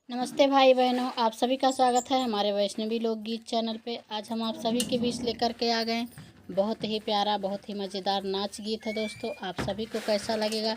नमस्ते भाई बहनों, आप सभी का स्वागत है हमारे वैष्णवी लोकगीत चैनल पे। आज हम आप सभी के बीच लेकर के आ गए बहुत ही प्यारा, बहुत ही मज़ेदार नाच गीत है। दोस्तों, आप सभी को कैसा लगेगा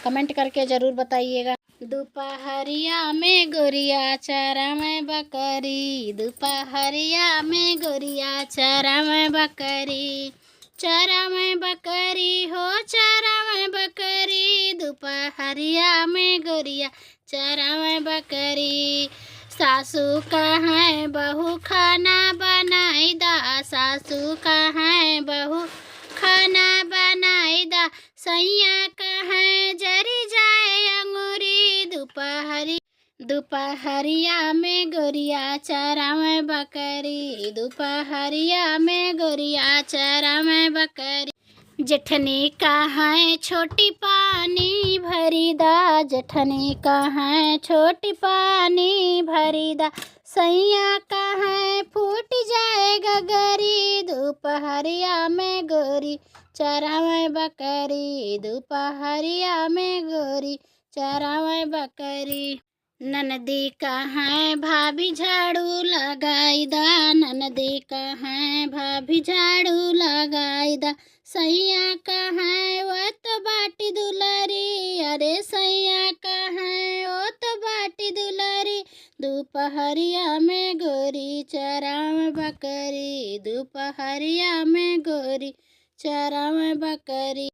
कमेंट करके ज़रूर बताइएगा। दोपहरिया में गोरिया चरा में बकरी, दोपहरिया में गोरिया चरा में बकरी, चरा में बकरी हो चरा में बकरी, दोपहरिया में गोरिया चरा में बकरी। सासू कहाँ बहू खाना बनाई दा, सासू कहाँ बहू खाना बनाई दा, सैया कहाँ जरी जाए अंगूरी, दोपहरिया में गोरिया चरा में बकरी, दोपहरिया में गोरिया चरा में बकरी। जेठनी कहाँ छोटी पानी भरी दा, जेठनी कहाँ छोटी पानी भरी दा, सैया कहाँ फूट जाए गगरी, दोपहरिया में गोरी चरा में बकरी, दोपहरिया में गोरी चरा में बकरी। ननदी कहाँ भाभी झाड़ू लगाई दा, ननदी कहाँ भाभी झाड़ू लगाई दा, सैया कहाँ वो तो बाटी दुलारी, अरे सैया कहाँ वो तो बाटी दुलारी, दोपहरिया में गोरी चरा में बकरी, दोपहरिया में गोरी चरा में बकरी।